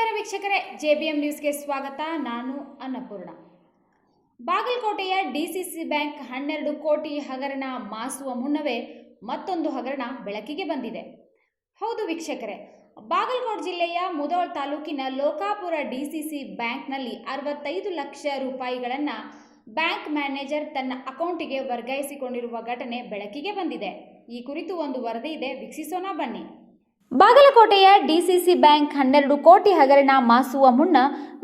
ನಮಸ್ಕಾರ ವೀಕ್ಷಕರೇ, JBM ನ್ಯೂಸ್ಗೆ ಸ್ವಾಗತ. ನಾನು ಅನ್ನಪೂರ್ಣ. ಬಾಗಲಕೋಟೆಯ DCC ಬ್ಯಾಂಕ್ 12 ಕೋಟಿ ಹಗರಣ ಮಾಸುವ ಮುನ್ನವೇ ಮತ್ತೊಂದು ಹಗರಣ ಬೆಳಕಿಗೆ ಬಂದಿದೆ. ಹೌದು ವೀಕ್ಷಕರೇ, ಬಾಗಲಕೋಟೆ ಜಿಲ್ಲೆಯ ಮುಧೋಳ ತಾಲೂಕಿನ ಲೋಕಾಪುರ DCC ಬ್ಯಾಂಕ್ನಲ್ಲಿ 65 ಲಕ್ಷ ರೂಪಾಯಿಗಳನ್ನು ಬ್ಯಾಂಕ್ ಮ್ಯಾನೇಜರ್ ತನ್ನ ಅಕೌಂಟಿಗೆ ವರ್ಗಾಯಿಸಿಕೊಂಡಿರುವ ಘಟನೆ ಬೆಳಕಿಗೆ ಬಂದಿದೆ. ಈ ಕುರಿತು ಒಂದು ವರದಿ ಇದೆ, ವೀಕ್ಷಿಸೋಣ ಬನ್ನಿ. ಬಾಗಲಕೋಟೆಯ DCC ಬ್ಯಾಂಕ್ 12 ಕೋಟಿ ಹಗರಣ ಮಾಸುವ ಮುನ್ನ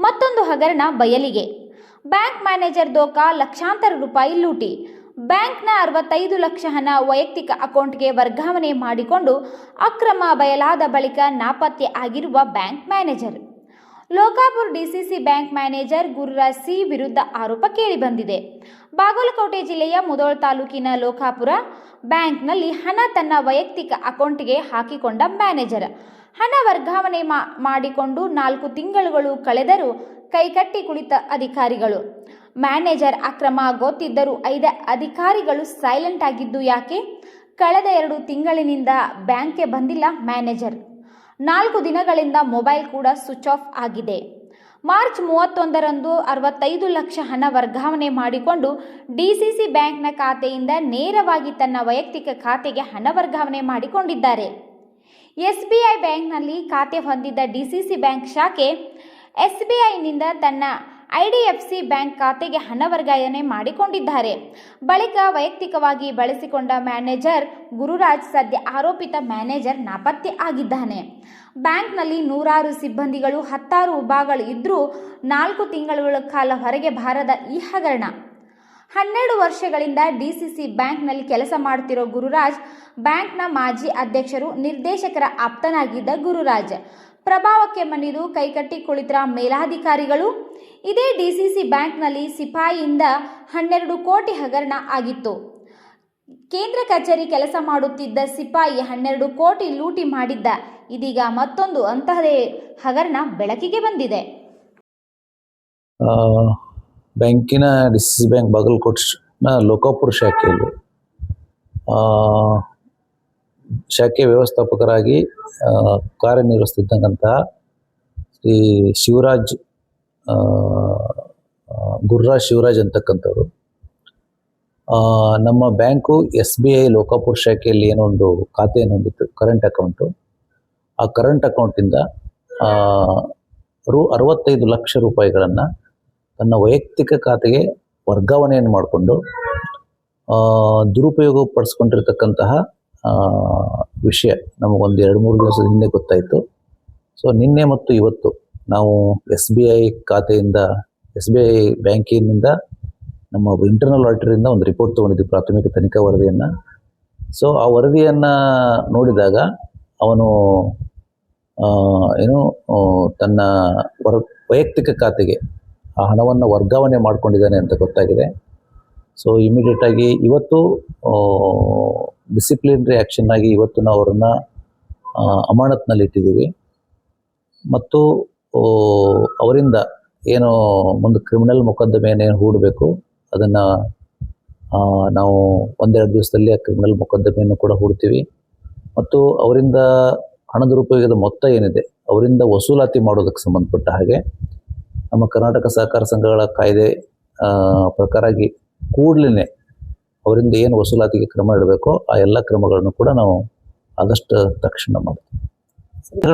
ಮತ್ತೊಂದು ಹಗರಣ ಬಯಲಿಗೆ. ಬ್ಯಾಂಕ್ ಮ್ಯಾನೇಜರ್ ದೋಖಾ, ಲಕ್ಷಾಂತರ ರೂಪಾಯಿ ಲೂಟಿ. ಬ್ಯಾಂಕ್ನ 65 ಲಕ್ಷ ಹಣ ವೈಯಕ್ತಿಕ ಅಕೌಂಟ್ಗೆ ವರ್ಗಾವಣೆ ಮಾಡಿಕೊಂಡು ಅಕ್ರಮ ಬಯಲಾದ ಬಳಿಕ ನಾಪತ್ತೆ ಆಗಿರುವ bank manager. Lokapur DCC bank manager Gururaj C ವಿರುದ್ಧ ಆರೋಪ ಕೇಳಿಬಂದಿದೆ. ಬಾಗಲಕೋಟೆ ಜಿಲ್ಲೆಯ ಮುಧೋಳ ತಾಲೂಕಿನ ಲೋಕಾಪುರ ಬ್ಯಾಂಕ್ನಲ್ಲಿ ಹಣ ತನ್ನ ವೈಯಕ್ತಿಕ ಅಕೌಂಟ್ಗೆ ಹಾಕಿಕೊಂಡ ಮ್ಯಾನೇಜರ್ ಹಣ ವರ್ಗಾವಣೆ ಮಾಡಿಕೊಂಡು 4 ತಿಂಗಳುಗಳು ಕಳೆದರೂ ಕೈಕಟ್ಟಿ ಕುಳಿತ ಅಧಿಕಾರಿಗಳು. ಮ್ಯಾನೇಜರ್ ಅಕ್ರಮ ಗೊತ್ತಿದ್ದರೂ 5 ಅಧಿಕಾರಿಗಳು ಸೈಲೆಂಟ್ ಆಗಿದ್ದು ಯಾಕೆ? ಕಳೆದ 2 ತಿಂಗಳಿನಿಂದ ಬ್ಯಾಂಕ್ಗೆ ಬಂದಿಲ್ಲ ಮ್ಯಾನೇಜರ್. 4 ದಿನಗಳಿಂದ ಮೊಬೈಲ್ ಕೂಡ ಸ್ವಿಚ್ ಆಫ್ ಆಗಿದೆ. ಮಾರ್ಚ್ 31ರಂದು 65 ಲಕ್ಷ ಹಣ ವರ್ಗಾವಣೆ ಮಾಡಿಕೊಂಡು DCC ಬ್ಯಾಂಕ್ನ ಖಾತೆಯಿಂದ ನೇರವಾಗಿ ತನ್ನ ವೈಯಕ್ತಿಕ ಖಾತೆಗೆ ಹಣ ವರ್ಗಾವಣೆ ಮಾಡಿಕೊಂಡಿದ್ದಾರೆ. SBI ಬ್ಯಾಂಕ್ನಲ್ಲಿ ಖಾತೆ ಹೊಂದಿದ್ದ DCC ಬ್ಯಾಂಕ್ ಶಾಖೆ SBIನಿಂದ ತನ್ನ IDFC ಬ್ಯಾಂಕ್ ಖಾತೆಗೆ ಹಣ ವರ್ಗಾವಣೆ ಮಾಡಿಕೊಂಡಿದ್ದಾರೆ. ಬಳಿಕ ವೈಯಕ್ತಿಕವಾಗಿ ಬಳಸಿಕೊಂಡ ಮ್ಯಾನೇಜರ್ ಗುರುರಾಜ್ ಸದ್ಯ ಆರೋಪಿತ ಮ್ಯಾನೇಜರ್ ನಾಪತ್ತೆ ಆಗಿದ್ದಾನೆ. ಬ್ಯಾಂಕ್ನಲ್ಲಿ 100 ಸಿಬ್ಬಂದಿಗಳು, 10 ವಿಭಾಗಗಳು ಇದ್ದರೂ 4 ತಿಂಗಳ ಕಾಲ ಹೊರಗೆ ಬಾರದ ಈ ಹಗರಣ. 12 ವರ್ಷಗಳಿಂದ DCC ಬ್ಯಾಂಕ್ನಲ್ಲಿ ಕೆಲಸ ಮಾಡುತ್ತಿರೋ ಗುರುರಾಜ್ ಬ್ಯಾಂಕ್ನ ಮಾಜಿ ಅಧ್ಯಕ್ಷರು, ನಿರ್ದೇಶಕರ ಆಪ್ತನಾಗಿದ್ದ ಗುರುರಾಜ್ ಪ್ರಭಾವಕ್ಕೆ ಮಣಿದು ಕೈಕಟ್ಟಿ ಕುಳಿತರ ಮೇಲಾಧಿಕಾರಿಗಳು. ಇದೇ DCC ಬ್ಯಾಂಕ್ನಲ್ಲಿ ಸಿಪಾಯಿಯಿಂದ 12 ಕೋಟಿ ಹಗರಣ ಆಗಿತ್ತು. ಕೇಂದ್ರ ಕಚೇರಿ ಕೆಲಸ ಮಾಡುತ್ತಿದ್ದ ಸಿಪಾಯಿ 12 ಕೋಟಿ ಲೂಟಿ ಮಾಡಿದ್ದ. ಇದೀಗ ಮತ್ತೊಂದು ಅಂತಹದೇ ಹಗರಣ ಬೆಳಕಿಗೆ ಬಂದಿದೆ. ಬ್ಯಾಂಕಿನ DCC ಬ್ಯಾಂಕ್ ಬಾಗಲಕೋಟೆನ ಲೋಕಾಪುರ ಶಾಖೆಯಲ್ಲಿ ಶಾಖೆ ವ್ಯವಸ್ಥಾಪಕರಾಗಿ ಕಾರ್ಯನಿರ್ವಹಿಸ್ತಿದ್ದಂತಹ ಶ್ರೀ ಶಿವರಾಜ್ ಗುರುರಾಜ್ ಶಿವರಾಜ್ ಅಂತಕ್ಕಂಥವ್ರು ನಮ್ಮ ಬ್ಯಾಂಕು SBI ಲೋಕಾಪುರ ಶಾಖೆಯಲ್ಲಿ ಏನೋ ಒಂದು ಖಾತೆಯನ್ನು ಹೊಂದಿತ್ತು, ಕರೆಂಟ್ ಅಕೌಂಟು. ಆ ಕರೆಂಟ್ ಅಕೌಂಟಿಂದ 65 ಲಕ್ಷ ರೂಪಾಯಿಗಳನ್ನು ತನ್ನ ವೈಯಕ್ತಿಕ ಖಾತೆಗೆ ವರ್ಗಾವಣೆಯನ್ನು ಮಾಡಿಕೊಂಡು ದುರುಪಯೋಗ ಪಡಿಸ್ಕೊಂಡಿರ್ತಕ್ಕಂತಹ ವಿಷಯ ನಮಗೊಂದು 2-3 ದಿವಸದ ಹಿಂದೆ ಗೊತ್ತಾಯಿತು. ಸೊ ನಿನ್ನೆ ಮತ್ತು ಇವತ್ತು ನಾವು SBI ಖಾತೆಯಿಂದ SBI ಬ್ಯಾಂಕಿನಿಂದ ನಮ್ಮ ಇಂಟರ್ನಲ್ ಆಡಿಟರಿಂದ ಒಂದು ರಿಪೋರ್ಟ್ ತೊಗೊಂಡಿದ್ವಿ, ಪ್ರಾಥಮಿಕ ತನಿಖಾ ವರದಿಯನ್ನು. ಸೊ ಆ ವರದಿಯನ್ನು ನೋಡಿದಾಗ ಅವನು ತನ್ನ ವೈಯಕ್ತಿಕ ಖಾತೆಗೆ ಆ ಹಣವನ್ನು ವರ್ಗಾವಣೆ ಮಾಡ್ಕೊಂಡಿದ್ದಾನೆ ಅಂತ ಗೊತ್ತಾಗಿದೆ. ಸೊ ಇಮಿಡಿಯೇಟಾಗಿ ಇವತ್ತು ಡಿಸಿಪ್ಲಿನರಿ ಆ್ಯಕ್ಷನ್ ಆಗಿ ಇವತ್ತು ನಾವು ಅವರನ್ನು ಅಮಾನತ್ನಲ್ಲಿ ಇಟ್ಟಿದ್ದೀವಿ. ಮತ್ತು ಅವರಿಂದ ಏನು ಒಂದು ಕ್ರಿಮಿನಲ್ ಮೊಕದ್ದಮೆಯನ್ನು ಹೂಡಬೇಕು ಅದನ್ನು ನಾವು 1-2 ದಿವಸದಲ್ಲಿ ಆ ಕ್ರಿಮಿನಲ್ ಮೊಕದ್ದಮೆಯನ್ನು ಕೂಡ ಹೂಡ್ತೀವಿ. ಮತ್ತು ಅವರಿಂದ ಹಣ ದುರುಪಯೋಗದ ಮೊತ್ತ ಏನಿದೆ ಅವರಿಂದ ವಸೂಲಾತಿ ಮಾಡೋದಕ್ಕೆ ಸಂಬಂಧಪಟ್ಟ ಹಾಗೆ ನಮ್ಮ ಕರ್ನಾಟಕ ಸಹಕಾರ ಸಂಘಗಳ ಕಾಯ್ದೆ ಪ್ರಕಾರಾಗಿ ಕೂಡಲೇ ಅವರಿಂದ ಏನು ವಸೂಲಾತಿಗೆ ಕ್ರಮ ಇಡಬೇಕೋ ಆ ಎಲ್ಲ ಕ್ರಮಗಳನ್ನು ಕೂಡ ನಾವು ಆದಷ್ಟು ತಕ್ಷಣ ಮಾಡ್ತೀವಿ.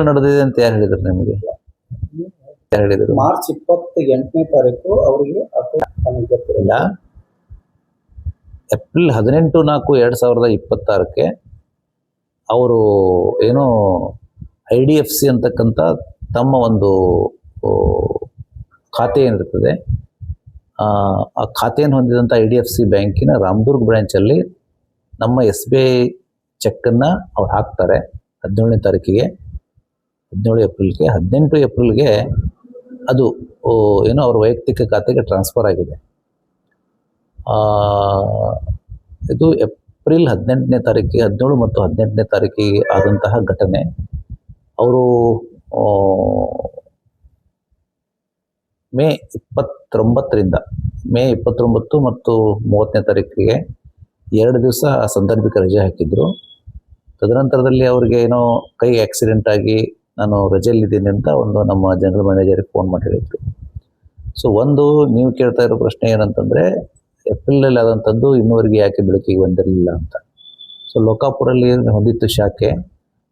ನಡೆದಿದೆ ಅಂತ ಯಾರು ಹೇಳಿದ್ರು ನಿಮಗೆ? ಯಾರು ಹೇಳಿದರು? ಮಾರ್ಚ್ 28ನೇ ತಾರೀಕು ಅವರಿಗೆ ಗೊತ್ತಿರಲಿಲ್ಲ. ಏಪ್ರಿಲ್ 18/4/2026 ಅವರು ಏನೋ IDFC ಅಂತಕ್ಕಂಥ ತಮ್ಮ ಒಂದು ಖಾತೆ ಏನಿರ್ತದೆ ಆ ಖಾತೆಯನ್ನು ಹೊಂದಿದಂಥ IDFC ಬ್ಯಾಂಕಿನ ರಾಮದುರ್ಗ್ ಬ್ರ್ಯಾಂಚಲ್ಲಿ ನಮ್ಮ SBI ಚೆಕ್ಕನ್ನು ಅವ್ರು ಹಾಕ್ತಾರೆ 17ನೇ ತಾರೀಕಿಗೆ, 17 ಏಪ್ರಿಲ್ಗೆ. 18 ಏಪ್ರಿಲ್ಗೆ ಅದು ಏನೋ ಅವ್ರ ವೈಯಕ್ತಿಕ ಖಾತೆಗೆ ಟ್ರಾನ್ಸ್ಫರ್ ಆಗಿದೆ. ಇದು ಏಪ್ರಿಲ್ 18ನೇ ತಾರೀಕಿಗೆ, 17 ಮತ್ತು 18ನೇ ತಾರೀಕಿಗೆ ಆದಂತಹ ಘಟನೆ. ಅವರು ಮೇ 29 ಮತ್ತು 30ನೇ ತಾರೀಕಿಗೆ 2 ದಿವಸ ಸಾಂದರ್ಭಿಕ ರಜೆ ಹಾಕಿದ್ರು. ತದನಂತರದಲ್ಲಿ ಅವ್ರಿಗೆ ಏನೋ ಕೈ ಆಕ್ಸಿಡೆಂಟ್ ಆಗಿ ನಾನು ರಜೆಯಲ್ಲಿದ್ದೀನಿ ಅಂತ ಒಂದು ನಮ್ಮ ಜನರಲ್ ಮ್ಯಾನೇಜರಿಗೆ ಫೋನ್ ಮಾಡಿ ಹೇಳಿದ್ರು. ಸೊ ಒಂದು ನೀವು ಕೇಳ್ತಾ ಇರೋ ಪ್ರಶ್ನೆ ಏನಂತಂದರೆ ಏಪ್ರಿಲಲ್ಲಿ ಆದಂಥದ್ದು ಇನ್ನೂವರೆಗೆ ಯಾಕೆ ಬೆಳಕಿಗೆ ಬಂದಿರಲಿಲ್ಲ ಅಂತ. ಸೊ ಲೋಕಾಪುರಲ್ಲಿ ಹೊಂದಿತ್ತು ಶಾಖೆ,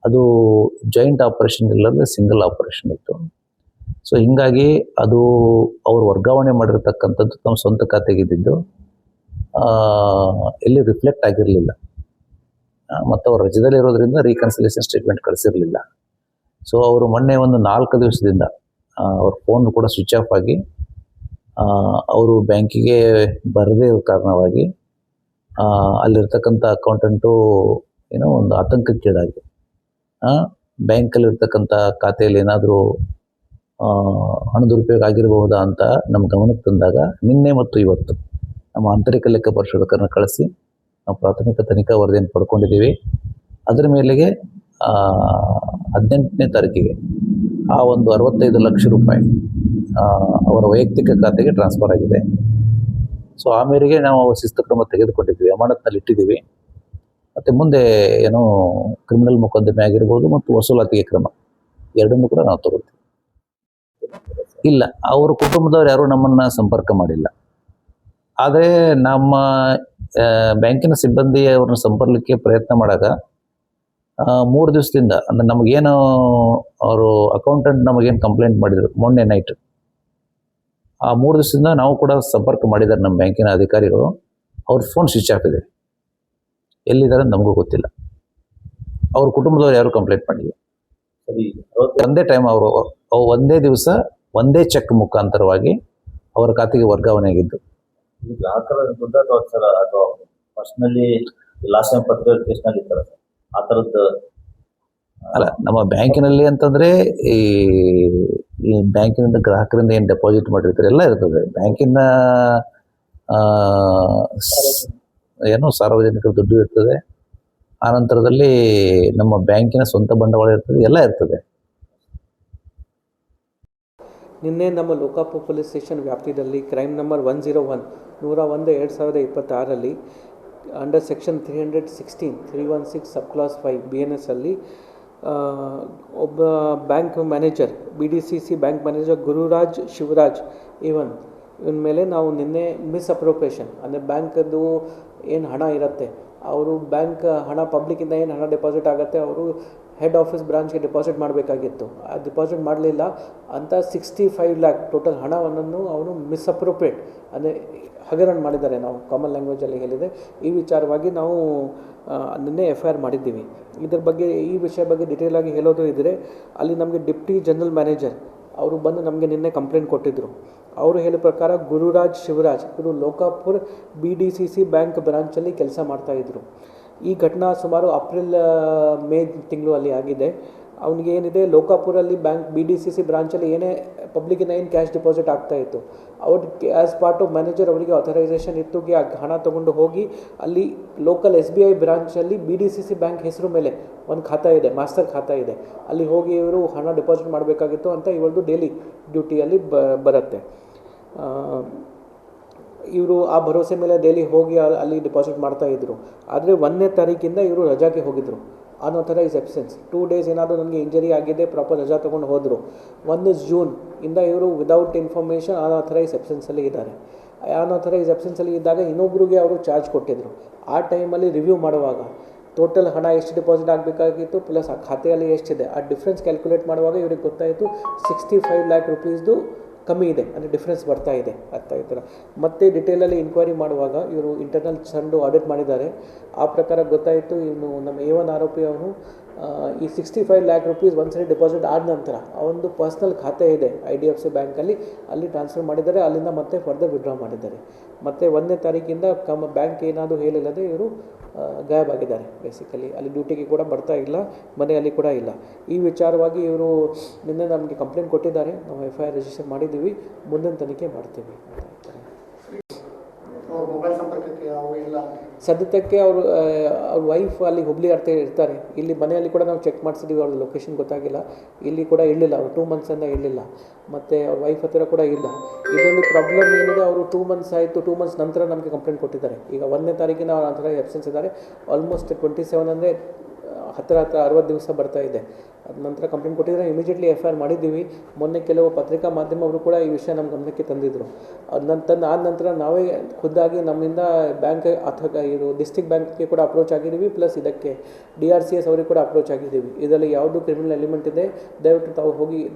ಅದು ಜಾಯಿಂಟ್ ಆಪರೇಷನ್ ಇಲ್ಲದೆ ಸಿಂಗಲ್ ಆಪರೇಷನ್ ಇತ್ತು. ಸೊ ಹೀಗಾಗಿ ಅದು ಅವರು ವರ್ಗಾವಣೆ ಮಾಡಿರ್ತಕ್ಕಂಥದ್ದು ತಮ್ಮ ಸ್ವಂತ ಖಾತೆಗಿದ್ದು ಎಲ್ಲಿ ರಿಫ್ಲೆಕ್ಟ್ ಆಗಿರಲಿಲ್ಲ. ಮತ್ತು ಅವರು ರಜದಲ್ಲಿ ಇರೋದ್ರಿಂದ ರೀಕನ್ಸಿಲೇಷನ್ ಸ್ಟೇಟ್ಮೆಂಟ್ ಕಳಿಸಿರಲಿಲ್ಲ. ಸೊ ಅವರು ಮೊನ್ನೆ ಒಂದು 4 ದಿವಸದಿಂದ ಅವ್ರ ಫೋನ್ ಕೂಡ ಸ್ವಿಚ್ ಆಫ್ ಆಗಿ ಅವರು ಬ್ಯಾಂಕಿಗೆ ಬರದೇ ಇರೋ ಕಾರಣವಾಗಿ ಅಲ್ಲಿರ್ತಕ್ಕಂಥ ಅಕೌಂಟೆಂಟು ಏನೋ ಒಂದು ಆತಂಕಕ್ಕೀಡಾಗಿ ಬ್ಯಾಂಕಲ್ಲಿರ್ತಕ್ಕಂಥ ಖಾತೆಯಲ್ಲಿ ಏನಾದರೂ ಹಣ ದುರುಪಯೋಗ ಆಗಿರಬಹುದಾ ಅಂತ ನಮ್ಮ ಗಮನಕ್ಕೆ ತಂದಾಗ ನಿನ್ನೆ ಮತ್ತು ಇವತ್ತು ನಮ್ಮ ಆಂತರಿಕ ಲೆಕ್ಕ ಪರಿಶೋಧಕರನ್ನ ಕಳಿಸಿ ನಾವು ಪ್ರಾಥಮಿಕ ತನಿಖಾ ವರದಿಯನ್ನು ಪಡ್ಕೊಂಡಿದ್ದೀವಿ. ಅದರ ಮೇಲೆಗೆ 18ನೇ ತಾರೀಕಿಗೆ ಆ ಒಂದು 65 ಲಕ್ಷ ರೂಪಾಯಿ ಅವರ ವೈಯಕ್ತಿಕ ಖಾತೆಗೆ ಟ್ರಾನ್ಸ್ಫರ್ ಆಗಿದೆ. ಸೊ ಆ ಮೇರೆಗೆ ನಾವು ಶಿಸ್ತು ಕ್ರಮ ತೆಗೆದುಕೊಂಡಿದ್ದೀವಿ, ಅಮಾನತ್ನಲ್ಲಿ ಇಟ್ಟಿದ್ದೀವಿ. ಮತ್ತು ಮುಂದೆ ಏನೋ ಕ್ರಿಮಿನಲ್ ಮೊಕದ್ದಮೆ ಆಗಿರ್ಬೋದು ಮತ್ತು ವಸೂಲಾತಿಗೆ ಕ್ರಮ ಎರಡನ್ನೂ ಕೂಡ ನಾವು ತಗೊಳ್ತೀವಿ. ಇಲ್ಲ, ಅವ್ರ ಕುಟುಂಬದವ್ರು ಯಾರೂ ನಮ್ಮನ್ನು ಸಂಪರ್ಕ ಮಾಡಿಲ್ಲ. ಆದರೆ ನಮ್ಮ ಬ್ಯಾಂಕಿನ ಸಿಬ್ಬಂದಿ ಅವ್ರನ್ನ ಸಂಪರ್ಕಕ್ಕೆ ಪ್ರಯತ್ನ ಮಾಡಾಗ 3 ದಿವಸದಿಂದ ಅಂದರೆ ನಮಗೇನು ಅವರು ಅಕೌಂಟೆಂಟ್ ನಮಗೇನು ಕಂಪ್ಲೇಂಟ್ ಮಾಡಿದರು ಮೊನ್ನೆ ನೈಟ್, ಆ 3 ದಿವಸದಿಂದ ನಾವು ಕೂಡ ಸಂಪರ್ಕ ಮಾಡಿದ್ದಾರೆ ನಮ್ಮ ಬ್ಯಾಂಕಿನ ಅಧಿಕಾರಿಗಳು. ಅವ್ರ ಫೋನ್ ಸ್ವಿಚ್ ಆಫ್ ಇದೆ, ಎಲ್ಲಿದ್ದಾರೆ ನಮಗೂ ಗೊತ್ತಿಲ್ಲ. ಅವ್ರ ಕುಟುಂಬದವ್ರು ಯಾರೂ ಕಂಪ್ಲೇಂಟ್ ಮಾಡಿಲ್ಲ. ಒಂದೇ ಟೈಮ್ ಅವರು ಒಂದೇ ದಿವಸ ಒಂದೇ ಚೆಕ್ ಮುಖಾಂತರವಾಗಿ ಅವರ ಖಾತೆಗೆ ವರ್ಗಾವಣೆ ಆಗಿದ್ದು. ಗ್ರಾಹಕರ ದುಡ್ಡು ಅಥವಾ ಸರ್ ಅಥವಾ ಪರ್ಸ್ನಲಿ ಲಾಸ್ಟ್ ಟೈಮ್ ಪರ್ಟಿಕ್ಯುಲರ್ ಕೇಸ್ನಲ್ಲಿ ಇರ್ತಾರ ಸರ್ ಆ ಥರದ್ದು? ಅಲ್ಲ, ನಮ್ಮ ಬ್ಯಾಂಕಿನಲ್ಲಿ ಅಂತಂದರೆ ಈ ಬ್ಯಾಂಕಿನಿಂದ ಗ್ರಾಹಕರಿಂದ ಏನು ಡೆಪಾಸಿಟ್ ಮಾಡಿರ್ತಾರೆ ಎಲ್ಲ ಇರ್ತದೆ. ಬ್ಯಾಂಕಿನ ಏನೋ ಸಾರ್ವಜನಿಕರ ದುಡ್ಡು ಇರ್ತದೆ, ಆನಂತರದಲ್ಲಿ ನಮ್ಮ ಬ್ಯಾಂಕಿನ ಸ್ವಂತ ಬಂಡವಾಳ ಇರ್ತದೆ, ಎಲ್ಲ ಇರ್ತದೆ. ನಿನ್ನೆ ನಮ್ಮ ಲೋಕಾಪುರ ಪೊಲೀಸ್ ಸ್ಟೇಷನ್ ವ್ಯಾಪ್ತಿಯಲ್ಲಿ crime number 101/1/2026 under section 316 316 sub clause 5 BNS ಅಲ್ಲಿ ಒಬ್ಬ bank manager BDCC bank manager Gururaj Shivaraj ಇವನ್ ಮೇಲೆ ನಾವು ನಿನ್ನೆ ಮಿಸ್ಅಪ್ರೋಪ್ರಿಯೇಷನ್ ಅಂದರೆ ಬ್ಯಾಂಕದ್ದು ಏನು ಹಣ ಇರುತ್ತೆ, ಅವರು ಬ್ಯಾಂಕ್ ಹಣ ಪಬ್ಲಿಕ್ಕಿಂದ ಏನು ಹಣ ಡೆಪಾಸಿಟ್ ಆಗುತ್ತೆ ಅವರು ಹೆಡ್ ಆಫೀಸ್ ಬ್ರಾಂಚ್ಗೆ ಡೆಪಾಸಿಟ್ ಮಾಡಬೇಕಾಗಿತ್ತು. ಆ ಡೆಪಾಸಿಟ್ ಮಾಡಲಿಲ್ಲ ಅಂತ 65 ಲ್ಯಾಕ್ ಟೋಟಲ್ ಹಣವನ್ನು ಅವನು ಮಿಸ್ಅಪ್ರೋಪ್ರಿಯೇಟ್ ಅಂದರೆ ಹಗರಣ ಮಾಡಿದ್ದಾರೆ. ನಾವು ಕಾಮನ್ ಲ್ಯಾಂಗ್ವೇಜಲ್ಲಿ ಹೇಳಿದೆ. ಈ ವಿಚಾರವಾಗಿ ನಾವು ನಿನ್ನೆ FIR ಮಾಡಿದ್ದೀವಿ. ಇದ್ರ ಬಗ್ಗೆ ಈ ವಿಷಯ ಬಗ್ಗೆ ಡೀಟೇಲ್ ಆಗಿ ಹೇಳೋದು ಇದ್ದರೆ ಅಲ್ಲಿ ನಮಗೆ ಡಿಪ್ಟಿ ಜನರಲ್ ಮ್ಯಾನೇಜರ್ ಅವರು ಬಂದು ನಮಗೆ ನಿನ್ನೆ ಕಂಪ್ಲೇಂಟ್ ಕೊಟ್ಟಿದ್ದರು. ಅವರು ಹೇಳಿದ ಪ್ರಕಾರ ಗುರುರಾಜ್ ಶಿವರಾಜ್ ಇವರು ಲೋಕಾಪುರ್ BDCC ಬ್ಯಾಂಕ್ ಬ್ರಾಂಚಲ್ಲಿ ಕೆಲಸ ಮಾಡ್ತಾಯಿದ್ರು. ಈ ಘಟನಾ ಸುಮಾರು ಮೇ ತಿಂಗಳು ಅಲ್ಲಿ ಆಗಿದೆ. ಅವನಿಗೆ ಏನಿದೆ ಲೋಕಾಪುರಲ್ಲಿ ಬ್ಯಾಂಕ್ BDCC ಬ್ರಾಂಚಲ್ಲಿ ಏನೇ ಪಬ್ಲಿಕ್ಕಿಂದ ಏನು ಕ್ಯಾಶ್ ಡಿಪಾಸಿಟ್ ಆಗ್ತಾಯಿತ್ತು ಅವ್ರ ಆ್ಯಸ್ ಪಾರ್ಟ್ ಆಫ್ ಮ್ಯಾನೇಜರ್ ಅವರಿಗೆ ಆಥರೈಸೇಷನ್ ಇತ್ತು ಆ ಹಣ ತೊಗೊಂಡು ಹೋಗಿ ಅಲ್ಲಿ ಲೋಕಲ್ SBI ಬ್ರಾಂಚಲ್ಲಿ BDCC ಬ್ಯಾಂಕ್ ಹೆಸರು ಮೇಲೆ ಒಂದು ಖಾತಾ ಇದೆ, ಮಾಸ್ಟರ್ ಖಾತಾ ಇದೆ, ಅಲ್ಲಿ ಹೋಗಿ ಇವರು ಹಣ ಡೆಪಾಸಿಟ್ ಮಾಡಬೇಕಾಗಿತ್ತು ಅಂತ ಇವರದು ಡೈಲಿ ಡ್ಯೂಟಿಯಲ್ಲಿ ಬರುತ್ತೆ. ಇವರು ಆ ಭರವಸೆ ಮೇಲೆ ಡೈಲಿ ಹೋಗಿ ಅಲ್ಲಿ ಡೆಪಾಸಿಟ್ ಮಾಡ್ತಾಯಿದ್ರು. ಆದರೆ 1ನೇ ತಾರೀಕಿಂದ ಇವರು ರಜಾಗೆ ಹೋಗಿದ್ದರು, ಅನ್ಆಥರೈಸ್ ಅಬ್ಸೆನ್ಸ್. 2 ಡೇಸ್ ಏನಾದರೂ ನನಗೆ ಇಂಜರಿ ಆಗಿದೆ ಪ್ರಾಪರ್ ರಜಾ ತೊಗೊಂಡು ಹೋದರು. 1 ಜೂನ್ ಇಂದ ಇವರು ವಿದೌಟ್ ಇನ್ಫಾರ್ಮೇಷನ್ ಅನ್ಆಥರೈಸ್ ಅಬ್ಸೆನ್ಸಲ್ಲಿ ಇದ್ದಾರೆ. ಅನ್ಆಥರೈಸ್ ಅಬ್ಸೆನ್ಸಲ್ಲಿ ಇದ್ದಾಗ ಇನ್ನೊಬ್ಬರಿಗೆ ಅವರು ಚಾರ್ಜ್ ಕೊಟ್ಟಿದ್ದರು. ಆ ಟೈಮಲ್ಲಿ ರಿವ್ಯೂ ಮಾಡುವಾಗ ಟೋಟಲ್ ಹಣ ಎಷ್ಟು ಡೆಪಾಸಿಟ್ ಆಗಬೇಕಾಗಿತ್ತು ಪ್ಲಸ್ ಆ ಖಾತೆಯಲ್ಲಿ ಎಷ್ಟಿದೆ ಆ ಡಿಫ್ರೆನ್ಸ್ ಕ್ಯಾಲ್ಕುಲೇಟ್ ಮಾಡುವಾಗ ಇವ್ರಿಗೆ ಗೊತ್ತಾಯಿತು 65 ಲ್ಯಾಕ್ ರುಪೀಸ್ದು ಕಮ್ಮಿ ಇದೆ, ಅಂದರೆ ಡಿಫ್ರೆನ್ಸ್ ಬರ್ತಾ ಇದೆ ಅರ್ಥ ಆಯ್ತಲ್ಲ. ಮತ್ತೆ ಡಿಟೇಲಲ್ಲಿ ಇನ್ಕ್ವೈರಿ ಮಾಡುವಾಗ ಇವರು ಇಂಟರ್ನಲ್ ಸಂಡು ಆಡಿಟ್ ಮಾಡಿದ್ದಾರೆ. ಆ ಪ್ರಕಾರ ಗೊತ್ತಾಯಿತು ಇನ್ನು ನಮ್ಮ A1 ಆರೋಪಿ ಅವನು ಈ 65 ಲ್ಯಾಕ್ ರುಪೀಸ್ ಒಂದ್ಸರಿ ಡೆಪಾಸಿಟ್ ಆದ ನಂತರ ಅವನದು ಪರ್ಸ್ನಲ್ ಖಾತೆ ಇದೆ IDFC ಬ್ಯಾಂಕಲ್ಲಿ, ಅಲ್ಲಿ ಟ್ರಾನ್ಸ್ಫರ್ ಮಾಡಿದ್ದಾರೆ. ಅಲ್ಲಿಂದ ಮತ್ತೆ ಫರ್ದರ್ ವಿಡ್ರಾ ಮಾಡಿದ್ದಾರೆ. ಮತ್ತು 1ನೇ ತಾರೀಕಿಂದ ಬ್ಯಾಂಕ್ ಏನಾದರೂ ಹೇಳಿಲ್ಲದೆ ಇವರು ಗಾಯಬಾಗಿದ್ದಾರೆ. ಬೇಸಿಕಲಿ ಅಲ್ಲಿ ಡ್ಯೂಟಿಗೆ ಕೂಡ ಬರ್ತಾ ಇಲ್ಲ, ಮನೆಯಲ್ಲಿ ಕೂಡ ಇಲ್ಲ. ಈ ವಿಚಾರವಾಗಿ ಇವರು ನಿನ್ನೆ ನಮಗೆ ಕಂಪ್ಲೇಂಟ್ ಕೊಟ್ಟಿದ್ದಾರೆ. ನಾವು FIR ರಿಜಿಸ್ಟರ್ ಮಾಡಿದ್ದೀವಿ, ಮುಂದಿನ ತನಿಖೆ ಮಾಡ್ತೀವಿ. ಸದ್ಯಕ್ಕೆ ಅವ್ರ ವೈಫ್ ಅಲ್ಲಿ ಹುಬ್ಳಿ ಇರ್ತಾರೆ. ಇಲ್ಲಿ ಮನೆಯಲ್ಲಿ ಕೂಡ ನಾವು ಚೆಕ್ ಮಾಡಿಸಿದ್ದೀವಿ, ಅವ್ರ ಲೊಕೇಶನ್ ಗೊತ್ತಾಗಿಲ್ಲ. ಇಲ್ಲಿ ಕೂಡ ಇರಲಿಲ್ಲ, ಅವರು 2 ಮಂತ್ಸಿಂದ ಇರಲಿಲ್ಲ. ಮತ್ತು ಅವ್ರ ವೈಫ್ ಹತ್ತಿರ ಕೂಡ ಇಲ್ಲ. ಇದರಲ್ಲಿ ಪ್ರಾಬ್ಲಮ್ ಏನಿದೆ, ಅವರು 2 ಮಂತ್ಸ್ ಆಯಿತು, 2 ಮಂತ್ಸ್ ನಂತರ ನಮಗೆ ಕಂಪ್ಲೇಂಟ್ ಕೊಟ್ಟಿದ್ದಾರೆ. ಈಗ 1ನೇ ತಾರೀಕಿನ ಅವ್ರ ಆ ಥರ ಎಬ್ಸೆನ್ಸ್ ಇದ್ದಾರೆ. ಆಲ್ಮೋಸ್ಟ್ 27 ಅಂದರೆ ಹತ್ತಿರ 60 ದಿವಸ ಬರ್ತಾ ಇದೆ. ಅದ ನಂತರ ಕಂಪ್ಲೇಂಟ್ ಕೊಟ್ಟಿದ್ರೆ ಇಮಿಡಿಯೇಟ್ಲಿ FIR ಮಾಡಿದ್ದೀವಿ. ಮೊನ್ನೆ ಕೆಲವು ಪತ್ರಿಕಾ ಮಾಧ್ಯಮವರು ಕೂಡ ಈ ವಿಷಯ ನಮ್ಮ ಗಮನಕ್ಕೆ ತಂದಿದ್ದರು. ಆದ ನಂತರ ನಾವೇ ಖುದ್ದಾಗಿ ನಮ್ಮಿಂದ ಬ್ಯಾಂಕ್ ಅಥವಾ ಇದು ಡಿಸ್ಟ್ರಿಕ್ಟ್ ಬ್ಯಾಂಕ್ಗೆ ಕೂಡ ಅಪ್ರೋಚ್ ಆಗಿದ್ದೀವಿ, ಪ್ಲಸ್ ಇದಕ್ಕೆ DRCS ಅವರಿಗೆ ಕೂಡ ಅಪ್ರೋಚ್ ಆಗಿದ್ದೀವಿ. ಇದರಲ್ಲಿ ಯಾವುದು ಕ್ರಿಮಿನಲ್ ಎಲಿಮೆಂಟ್ ಇದೆ ದಯವಿಟ್ಟು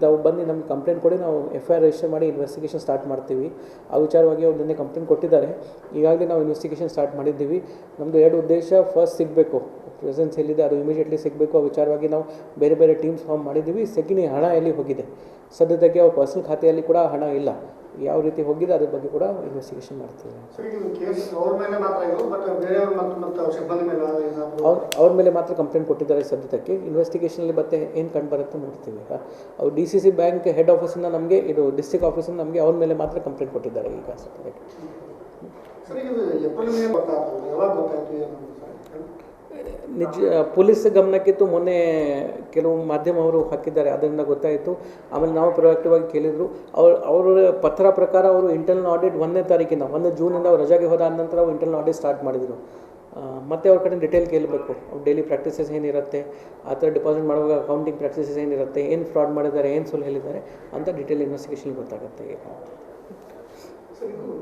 ತಾವು ಬಂದು ನಮಗೆ ಕಂಪ್ಲೇಂಟ್ ಕೊಡಿ, ನಾವು FIR ರಿಜಿಸ್ಟರ್ ಮಾಡಿ ಇನ್ವೆಸ್ಟಿಗೇಷನ್ ಸ್ಟಾರ್ಟ್ ಮಾಡ್ತೀವಿ. ಆ ವಿಚಾರವಾಗಿ ಅವ್ರು ನಿನ್ನೆ ಕಂಪ್ಲೇಂಟ್ ಕೊಟ್ಟಿದ್ದಾರೆ. ಈಗಾಗಲೇ ನಾವು ಇನ್ವೆಸ್ಟಿಗೇಷನ್ ಸ್ಟಾರ್ಟ್ ಮಾಡಿದ್ದೀವಿ. ನಮ್ಮದು 2 ಉದ್ದೇಶ, ಫಸ್ಟ್ ಸಿಗಬೇಕು, ಪ್ರೆಸೆನ್ಸ್ ಎಲ್ಲಿದೆ ಅದು ಇಮಿಡಿಯೇಟ್ಲಿ ಸಿಗಬೇಕು. ಆ ವಿಚಾರವಾಗಿ ನಾವು ಬೇರೆ ಬೇರೆ ಟೀಮ್ಸ್ ಫಾರ್ಮ್ ಮಾಡಿದ್ದೀವಿ. ಸೆಕೆಂಡ್, ಹಣ ಎಲ್ಲಿ ಹೋಗಿದೆ, ಸದ್ಯದಕ್ಕೆ ಅವ್ರ ಪರ್ಸನಲ್ ಖಾತೆಯಲ್ಲಿ ಕೂಡ ಹಣ ಇಲ್ಲ, ಯಾವ ರೀತಿ ಹೋಗಿದೆ ಅದ್ರ ಬಗ್ಗೆ ಕೂಡ ಇನ್ವೆಸ್ಟಿಗೇಷನ್ ಮಾಡ್ತೀವಿ. ಅವ್ರ ಮೇಲೆ ಮಾತ್ರ ಕಂಪ್ಲೇಂಟ್ ಕೊಟ್ಟಿದ್ದಾರೆ ಸದ್ಯಕ್ಕೆ. ಇನ್ವೆಸ್ಟಿಗೇಷನಲ್ಲಿ ಮತ್ತೆ ಏನು ಕಂಡು ಬರುತ್ತೆ ನೋಡ್ತೀವಿ. ಅವ್ರು DCC ಬ್ಯಾಂಕ್ ಹೆಡ್ ಆಫೀಸಿಂದ ನಮಗೆ, ಇದು ಡಿಸ್ಟ್ರಿಕ್ಟ್ ಆಫೀಸಿಂದ ನಮಗೆ ಅವ್ರ ಮೇಲೆ ಮಾತ್ರ ಕಂಪ್ಲೇಂಟ್ ಕೊಟ್ಟಿದ್ದಾರೆ ಈಗ ಸದ್ಯಕ್ಕೆ. ನಿಜ ಪೊಲೀಸ್ ಗಮನಕ್ಕಿತ್ತು, ಮೊನ್ನೆ ಕೆಲವು ಮಾಧ್ಯಮವರು ಹಾಕಿದ್ದಾರೆ, ಅದರಿಂದ ಗೊತ್ತಾಯಿತು. ಆಮೇಲೆ ನಾವು ಪ್ರೊಯಾಕ್ಟಿವ್ ಆಗಿ ಕೇಳಿದರು. ಅವರ ಪತ್ರ ಪ್ರಕಾರ ಅವರು ಇಂಟರ್ನಲ್ ಆಡಿಟ್ 1ನೇ ತಾರೀಕಿಂದ 1 ಜೂನಿಂದ ಅವ್ರು ರಜೆಗೆ ಹೋದ ನಂತರ ಅವ್ರು ಇಂಟರ್ನಲ್ ಆಡಿಟ್ ಸ್ಟಾರ್ಟ್ ಮಾಡಿದರು. ಮತ್ತು ಅವ್ರ ಕಡೆ ಡಿಟೇಲ್ ಕೇಳಬೇಕು, ಅವ್ರ ಡೈಲಿ ಪ್ರಾಕ್ಟೀಸಸ್ ಏನಿರುತ್ತೆ, ಆ ಥರ ಡಿಪಾಸಿಟ್ ಮಾಡುವಾಗ ಅಕೌಂಟಿಂಗ್ ಪ್ರಾಕ್ಟೀಸಸ್ ಏನಿರುತ್ತೆ, ಏನು ಫ್ರಾಡ್ ಮಾಡಿದ್ದಾರೆ, ಏನು ಸುಳ್ಳು ಹೇಳಿದ್ದಾರೆ ಅಂತ ಡಿಟೇಲ್ ಇನ್ವೆಸ್ಟಿಗೇಷನ್ ಗೊತ್ತಾಗುತ್ತೆ. ಸರ್, ಇದು